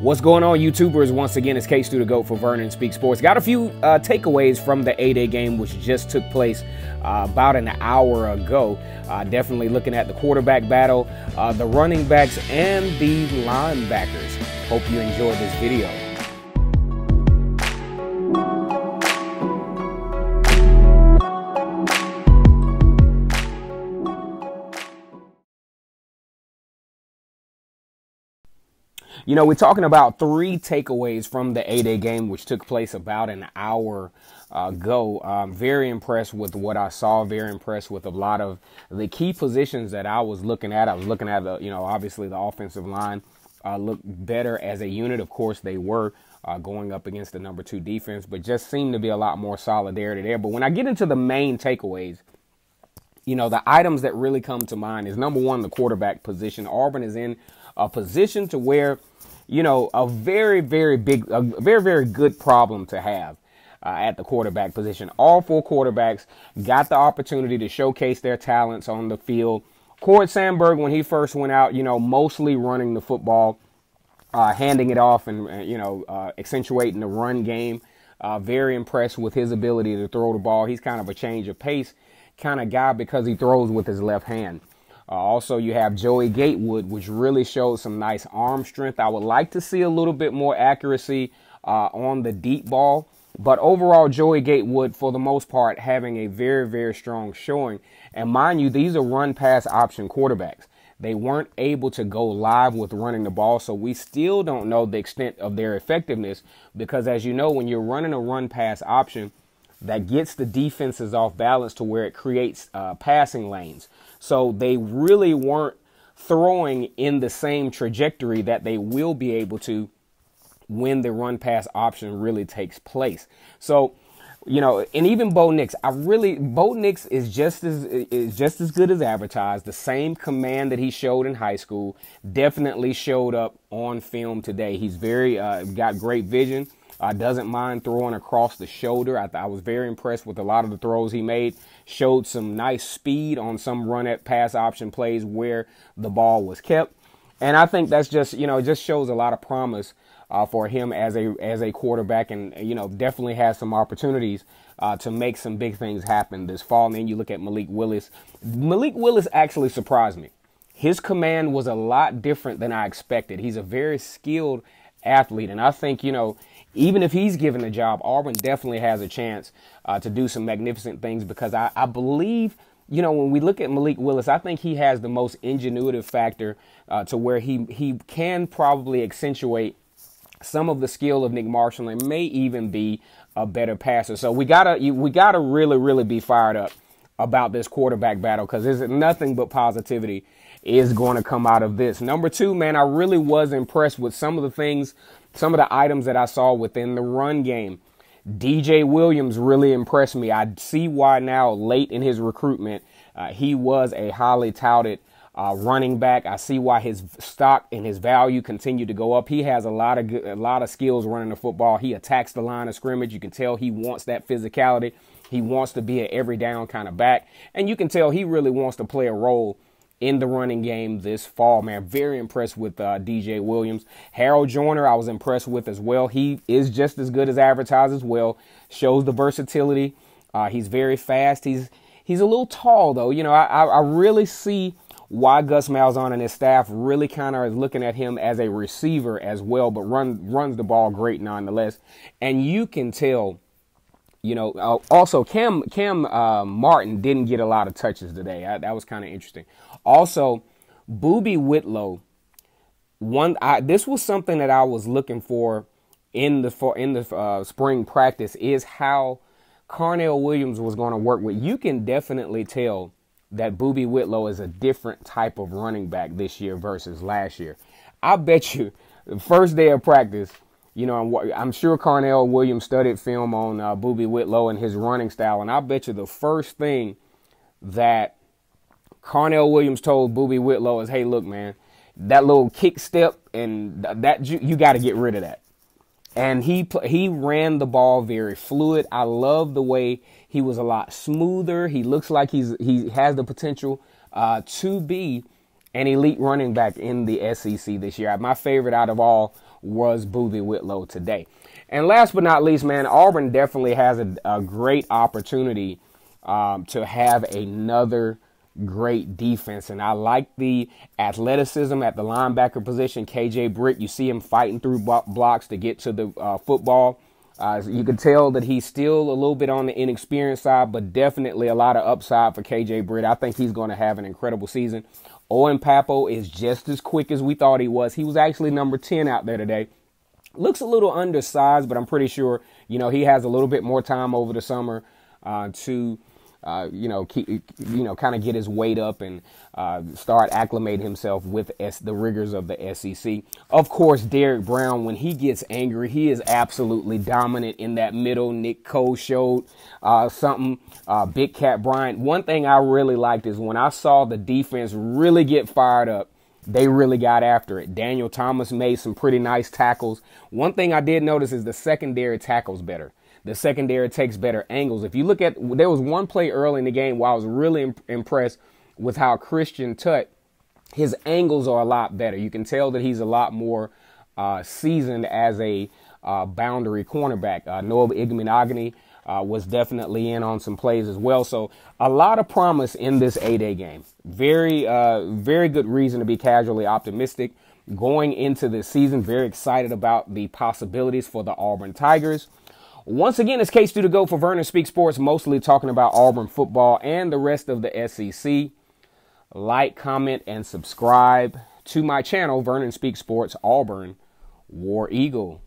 What's going on, YouTubers? Once again, it's K-Stu the GOAT for Vernon Speak Sports. Got a few takeaways from the A-Day game, which just took place about an hour ago. Definitely looking at the quarterback battle, the running backs, and the linebackers. Hope you enjoyed this video. You know, we're talking about three takeaways from the A-Day game, which took place about an hour ago. Very impressed with what I saw. Very impressed with a lot of the key positions that I was looking at. I was looking at, obviously the offensive line looked better as a unit. Of course, they were going up against the number 2 defense, but just seemed to be a lot more solidarity there. But when I get into the main takeaways, you know, the items that really come to mind is, number one, the quarterback position. Auburn is in a position to where, you know, a very, very good problem to have at the quarterback position. All 4 quarterbacks got the opportunity to showcase their talents on the field. Cord Sandberg, when he first went out, you know, mostly running the football, handing it off and, accentuating the run game. Very impressed with his ability to throw the ball. He's kind of a change of pace kind of guy because he throws with his left hand. Also, you have Joey Gatewood, which really showed some nice arm strength. I would like to see a little bit more accuracy on the deep ball. But overall, Joey Gatewood, for the most part, having a very, very strong showing. And mind you, these are run-pass option quarterbacks. They weren't able to go live with running the ball, so we still don't know the extent of their effectiveness. Because as you know, when you're running a run-pass option, that gets the defenses off balance to where it creates passing lanes. So they really weren't throwing in the same trajectory that they will be able to when the run pass option really takes place. So, you know, and even Bo Nix, Bo Nix is just as good as advertised. The same command that he showed in high school definitely showed up on film today. He's very got great vision. Doesn't mind throwing across the shoulder. I was very impressed with a lot of the throws he made. Showed some nice speed on some run at pass option plays where the ball was kept. And I think that's just, you know, it just shows a lot of promise for him as a quarterback, and, you know, definitely has some opportunities to make some big things happen this fall. And then you look at Malik Willis. Malik Willis actually surprised me. His command was a lot different than I expected. He's a very skilled athlete, and I think, you know, even if he's given the job, Auburn definitely has a chance to do some magnificent things, because I believe, you know, when we look at Malik Willis, I think he has the most ingenuitive factor to where he can probably accentuate some of the skill of Nick Marshall and may even be a better passer. So we gotta really be fired up about this quarterback battle, because there's nothing but positivity is going to come out of this. Number 2, man, I really was impressed with some of the items that I saw within the run game. DJ Williams really impressed me. I see why now, late in his recruitment, he was a highly touted running back. I see why his stock and his value continued to go up. He has a lot of skills running the football. He attacks the line of scrimmage. You can tell he wants that physicality. He wants to be an every down kind of back. And you can tell he really wants to play a role in the running game this fall, man. Very impressed with DJ Williams. Harold Joyner, I was impressed with as well. He is just as good as advertised as well. Shows the versatility. He's very fast. He's a little tall, though. You know, I really see why Gus Malzahn and his staff really kind of is looking at him as a receiver as well, but runs the ball great nonetheless. And you can tell, you know, also Cam Martin didn't get a lot of touches today. That was kind of interesting. Also, Boobie Whitlow, this was something that I was looking for in the spring practice, is how Carnell Williams was going to work with. You can definitely tell that Boobie Whitlow is a different type of running back this year versus last year. I bet you the first day of practice, you know, I'm sure Carnell Williams studied film on Boobie Whitlow and his running style, and I bet you the first thing that Carnell Williams told Boobie Whitlow is, hey, look, man, that little kick step, and that you got to get rid of that. And he ran the ball very fluid. I love the way he was a lot smoother. He looks like he has the potential to be an elite running back in the SEC this year. My favorite out of all was Boothie Whitlow today. And last but not least, man, Auburn definitely has a great opportunity to have another great defense. And I like the athleticism at the linebacker position. KJ Britt, you see him fighting through blocks to get to the football. You can tell that he's still a little bit on the inexperienced side, but definitely a lot of upside for KJ Britt. I think he's going to have an incredible season. Owen Papo is just as quick as we thought he was. He was actually number 10 out there today. Looks a little undersized, but I'm pretty sure, he has a little bit more time over the summer to kind of get his weight up and start acclimating himself with the rigors of the SEC. Of course, Derek Brown, when he gets angry, he is absolutely dominant in that middle. Nick Cole showed something. Big Cat Bryant. One thing I really liked is when I saw the defense really get fired up, they really got after it. Daniel Thomas made some pretty nice tackles. One thing I did notice is the secondary tackles better. The secondary takes better angles. If you look at, there was one play early in the game where I was really impressed with how Christian Tutt, his angles are a lot better. You can tell that he's a lot more seasoned as a boundary cornerback. Noah Igbenogany was definitely in on some plays as well. So a lot of promise in this A-Day game. Very good reason to be casually optimistic going into this season. Very excited about the possibilities for the Auburn Tigers. Once again, it's K-Stu to go for Vernon Speaks Sports, mostly talking about Auburn football and the rest of the SEC. Like, comment, and subscribe to my channel, Vernon Speaks Sports Auburn War Eagle.